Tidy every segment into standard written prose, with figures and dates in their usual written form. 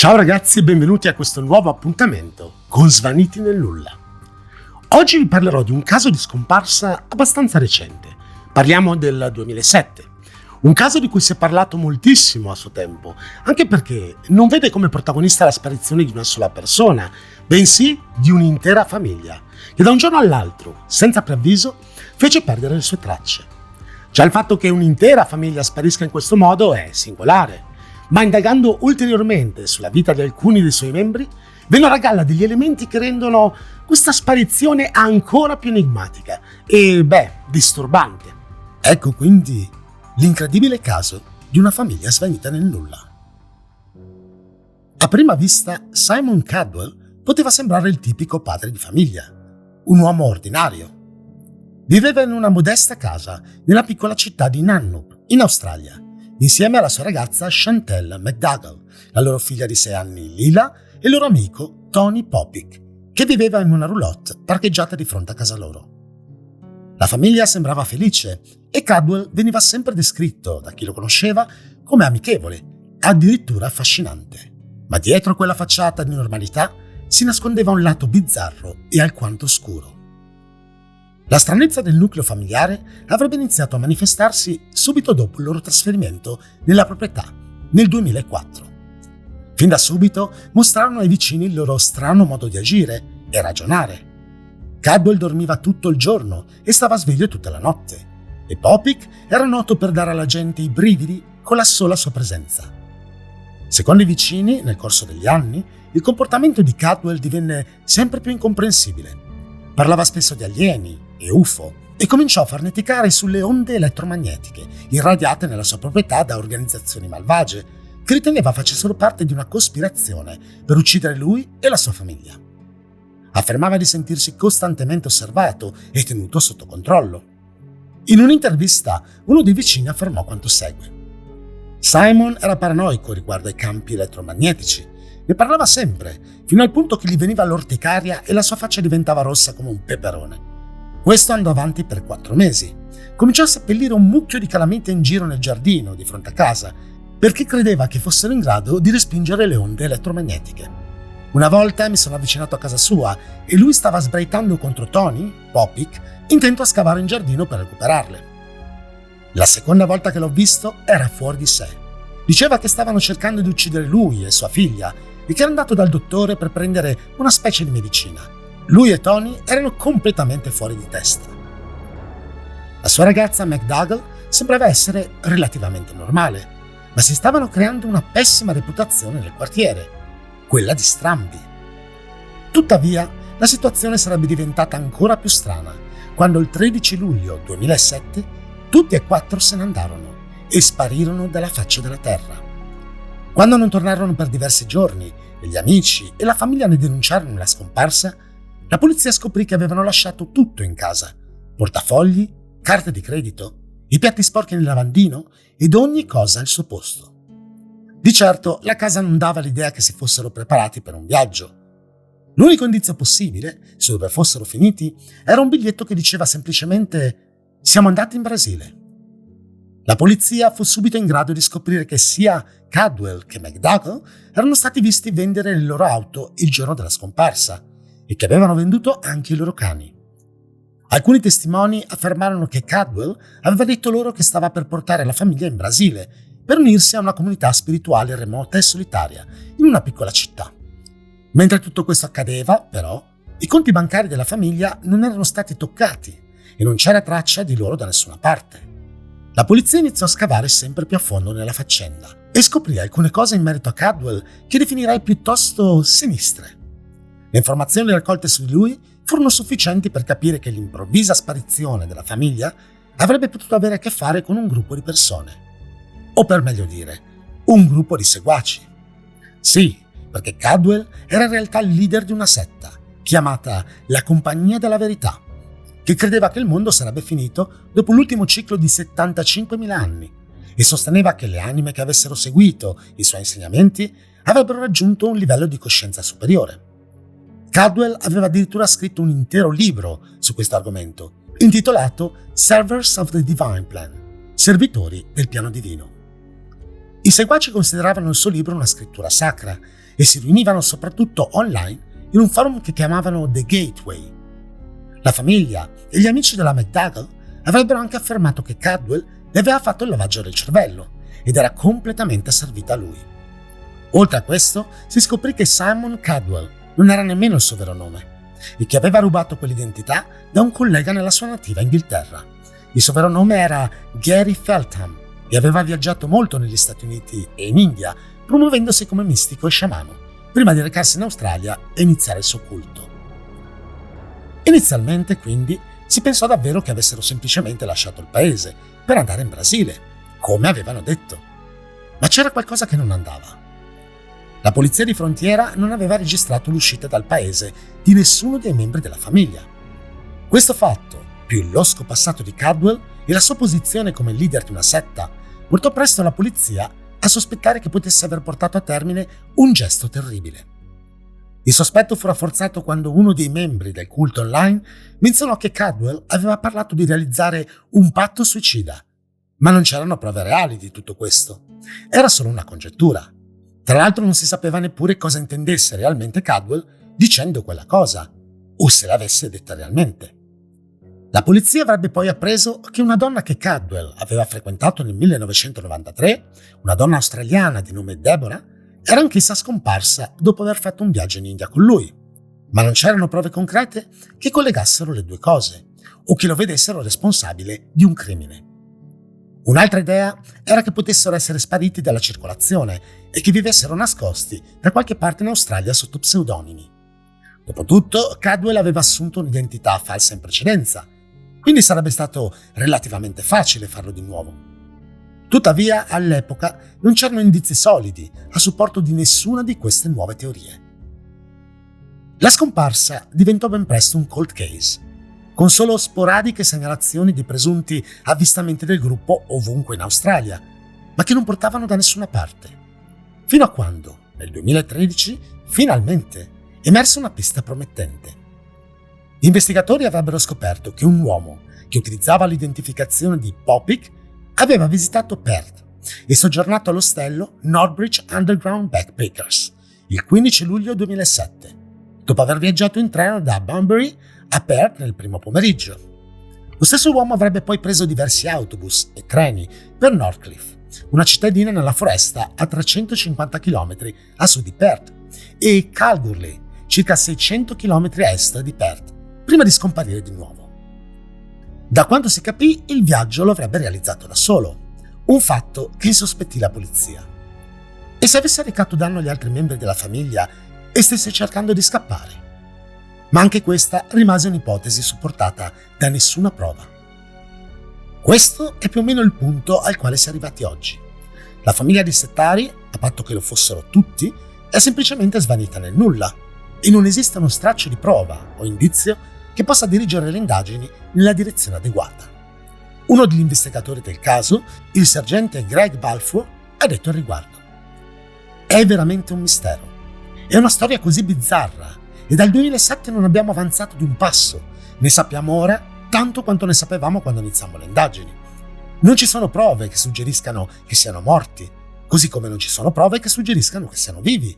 Ciao ragazzi e benvenuti a questo nuovo appuntamento con Svaniti nel nulla. Oggi vi parlerò di un caso di scomparsa abbastanza recente. Parliamo del 2007. Un caso di cui si è parlato moltissimo a suo tempo, anche perché non vede come protagonista la sparizione di una sola persona, bensì di un'intera famiglia, che da un giorno all'altro, senza preavviso, fece perdere le sue tracce. Già il fatto che un'intera famiglia sparisca in questo modo è singolare, ma indagando ulteriormente sulla vita di alcuni dei suoi membri, vennero a galla degli elementi che rendono questa sparizione ancora più enigmatica e, disturbante. Ecco quindi l'incredibile caso di una famiglia svanita nel nulla. A prima vista, Simon Cadwell poteva sembrare il tipico padre di famiglia, un uomo ordinario. Viveva in una modesta casa nella piccola città di Nannup, in Australia, insieme alla sua ragazza Chantel McDougall, la loro figlia di 6 anni Lila e il loro amico Tony Popick, che viveva in una roulotte parcheggiata di fronte a casa loro. La famiglia sembrava felice e Cadwell veniva sempre descritto da chi lo conosceva come amichevole, addirittura affascinante. Ma dietro quella facciata di normalità si nascondeva un lato bizzarro e alquanto oscuro. La stranezza del nucleo familiare avrebbe iniziato a manifestarsi subito dopo il loro trasferimento nella proprietà, nel 2004. Fin da subito mostrarono ai vicini il loro strano modo di agire e ragionare. Cadwell dormiva tutto il giorno e stava sveglio tutta la notte, e Popick era noto per dare alla gente i brividi con la sola sua presenza. Secondo i vicini, nel corso degli anni, il comportamento di Cadwell divenne sempre più incomprensibile. Parlava spesso di alieni e UFO e cominciò a farneticare sulle onde elettromagnetiche irradiate nella sua proprietà da organizzazioni malvagie che riteneva facessero parte di una cospirazione per uccidere lui e la sua famiglia. Affermava di sentirsi costantemente osservato e tenuto sotto controllo. In un'intervista, uno dei vicini affermò quanto segue. Simon era paranoico riguardo ai campi elettromagnetici. Ne parlava sempre, fino al punto che gli veniva l'orticaria e la sua faccia diventava rossa come un peperone. Questo andò avanti per 4 mesi. Cominciò a seppellire un mucchio di calamite in giro nel giardino di fronte a casa, perché credeva che fossero in grado di respingere le onde elettromagnetiche. Una volta mi sono avvicinato a casa sua e lui stava sbraitando contro Tony, Popick, intento a scavare in giardino per recuperarle. La seconda volta che l'ho visto era fuori di sé. Diceva che stavano cercando di uccidere lui e sua figlia e che era andato dal dottore per prendere una specie di medicina. Lui e Tony erano completamente fuori di testa. La sua ragazza McDougall sembrava essere relativamente normale, ma si stavano creando una pessima reputazione nel quartiere, quella di strambi. Tuttavia, la situazione sarebbe diventata ancora più strana quando il 13 luglio 2007 tutti e 4 se ne andarono e sparirono dalla faccia della terra. Quando non tornarono per diversi giorni e gli amici e la famiglia ne denunciarono la scomparsa, la polizia scoprì che avevano lasciato tutto in casa: portafogli, carte di credito, i piatti sporchi nel lavandino ed ogni cosa al suo posto. Di certo la casa non dava l'idea che si fossero preparati per un viaggio. L'unico indizio possibile, su dove fossero finiti, era un biglietto che diceva semplicemente «Siamo andati in Brasile». La polizia fu subito in grado di scoprire che sia Cadwell che McDougall erano stati visti vendere le loro auto il giorno della scomparsa e che avevano venduto anche i loro cani. Alcuni testimoni affermarono che Cadwell aveva detto loro che stava per portare la famiglia in Brasile per unirsi a una comunità spirituale remota e solitaria in una piccola città. Mentre tutto questo accadeva, però, i conti bancari della famiglia non erano stati toccati e non c'era traccia di loro da nessuna parte. La polizia iniziò a scavare sempre più a fondo nella faccenda e scoprì alcune cose in merito a Cadwell che definirei piuttosto sinistre. Le informazioni raccolte su di lui furono sufficienti per capire che l'improvvisa sparizione della famiglia avrebbe potuto avere a che fare con un gruppo di persone. O per meglio dire, un gruppo di seguaci. Sì, perché Cadwell era in realtà il leader di una setta, chiamata la Compagnia della Verità, che credeva che il mondo sarebbe finito dopo l'ultimo ciclo di 75.000 anni e sosteneva che le anime che avessero seguito i suoi insegnamenti avrebbero raggiunto un livello di coscienza superiore. Cadwell aveva addirittura scritto un intero libro su questo argomento, intitolato Servers of the Divine Plan, servitori del piano divino. I seguaci consideravano il suo libro una scrittura sacra e si riunivano soprattutto online in un forum che chiamavano The Gateway. La famiglia e gli amici della McDougall avrebbero anche affermato che Cadwell le aveva fatto il lavaggio del cervello ed era completamente servita a lui. Oltre a questo, si scoprì che Simon Cadwell non era nemmeno il suo vero nome e che aveva rubato quell'identità da un collega nella sua nativa Inghilterra. Il suo vero nome era Gary Feltham e aveva viaggiato molto negli Stati Uniti e in India, promuovendosi come mistico e sciamano, prima di recarsi in Australia e iniziare il suo culto. Inizialmente, quindi, si pensò davvero che avessero semplicemente lasciato il paese per andare in Brasile, come avevano detto. Ma c'era qualcosa che non andava. La polizia di frontiera non aveva registrato l'uscita dal paese di nessuno dei membri della famiglia. Questo fatto, più il losco passato di Cadwell e la sua posizione come leader di una setta, portò presto la polizia a sospettare che potesse aver portato a termine un gesto terribile. Il sospetto fu rafforzato quando uno dei membri del culto online menzionò che Cadwell aveva parlato di realizzare un patto suicida, ma non c'erano prove reali di tutto questo. Era solo una congettura. Tra l'altro non si sapeva neppure cosa intendesse realmente Cadwell dicendo quella cosa, o se l'avesse detta realmente. La polizia avrebbe poi appreso che una donna che Cadwell aveva frequentato nel 1993, una donna australiana di nome Deborah, era anch'essa scomparsa dopo aver fatto un viaggio in India con lui, ma non c'erano prove concrete che collegassero le due cose o che lo vedessero responsabile di un crimine. Un'altra idea era che potessero essere spariti dalla circolazione e che vivessero nascosti da qualche parte in Australia sotto pseudonimi. Dopotutto, Cadwell aveva assunto un'identità falsa in precedenza, quindi sarebbe stato relativamente facile farlo di nuovo. Tuttavia, all'epoca non c'erano indizi solidi a supporto di nessuna di queste nuove teorie. La scomparsa diventò ben presto un cold case, con solo sporadiche segnalazioni di presunti avvistamenti del gruppo ovunque in Australia, ma che non portavano da nessuna parte. Fino a quando, nel 2013, finalmente emerse una pista promettente. Gli investigatori avrebbero scoperto che un uomo che utilizzava l'identificazione di Popik aveva visitato Perth e soggiornato all'ostello Northbridge Underground Backpackers il 15 luglio 2007, dopo aver viaggiato in treno da Bunbury a Perth nel primo pomeriggio. Lo stesso uomo avrebbe poi preso diversi autobus e treni per Northcliffe, una cittadina nella foresta a 350 km a sud di Perth, e Kalgoorlie, circa 600 km a est di Perth, prima di scomparire di nuovo. Da quanto si capì, il viaggio lo avrebbe realizzato da solo, un fatto che insospettì la polizia. E se avesse recato danno agli altri membri della famiglia e stesse cercando di scappare? Ma anche questa rimase un'ipotesi supportata da nessuna prova. Questo è più o meno il punto al quale si è arrivati oggi. La famiglia di Settari, a patto che lo fossero tutti, è semplicemente svanita nel nulla e non esiste uno straccio di prova o indizio che possa dirigere le indagini nella direzione adeguata. Uno degli investigatori del caso, il sergente Greg Balfour, ha detto al riguardo: «È veramente un mistero. È una storia così bizzarra e dal 2007 non abbiamo avanzato di un passo. Ne sappiamo ora tanto quanto ne sapevamo quando iniziamo le indagini. Non ci sono prove che suggeriscano che siano morti, così come non ci sono prove che suggeriscano che siano vivi.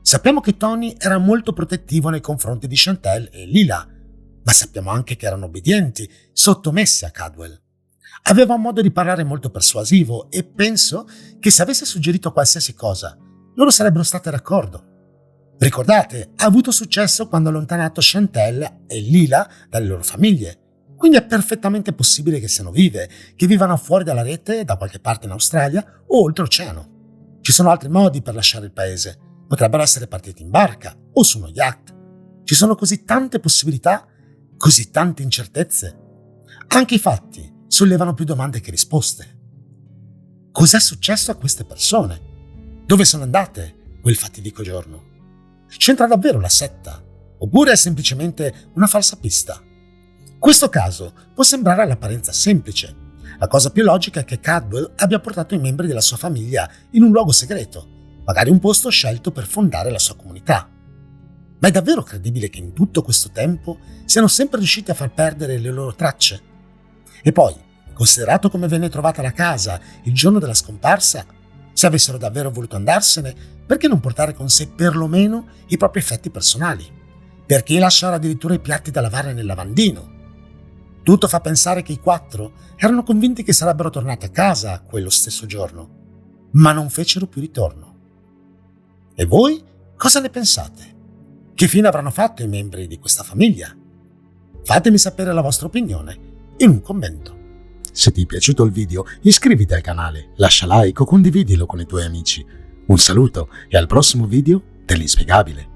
Sappiamo che Tony era molto protettivo nei confronti di Chantel e Lila, ma sappiamo anche che erano obbedienti, sottomessi a Cadwell. Aveva un modo di parlare molto persuasivo e penso che se avesse suggerito qualsiasi cosa, loro sarebbero state d'accordo. Ricordate, ha avuto successo quando ha allontanato Chantel e Lila dalle loro famiglie, quindi è perfettamente possibile che siano vive, che vivano fuori dalla rete da qualche parte in Australia o oltreoceano. Ci sono altri modi per lasciare il paese, potrebbero essere partiti in barca o su uno yacht. Ci sono così tante possibilità, così tante incertezze. Anche i fatti sollevano più domande che risposte. Cos'è successo a queste persone? Dove sono andate quel fatidico giorno? C'entra davvero la setta? Oppure è semplicemente una falsa pista? Questo caso può sembrare all'apparenza semplice. La cosa più logica è che Cadwell abbia portato i membri della sua famiglia in un luogo segreto, magari un posto scelto per fondare la sua comunità. Ma è davvero credibile che in tutto questo tempo siano sempre riusciti a far perdere le loro tracce? E poi, considerato come venne trovata la casa il giorno della scomparsa, Se avessero davvero voluto andarsene, perché non portare con sé perlomeno i propri effetti personali? Perché lasciare addirittura i piatti da lavare nel lavandino? Tutto fa pensare che i 4 erano convinti che sarebbero tornati a casa quello stesso giorno, ma non fecero più ritorno. E voi cosa ne pensate? Che fine avranno fatto i membri di questa famiglia? Fatemi sapere la vostra opinione in un commento. Se ti è piaciuto il video, iscriviti al canale, lascia like o condividilo con i tuoi amici. Un saluto e al prossimo video dell'inspiegabile.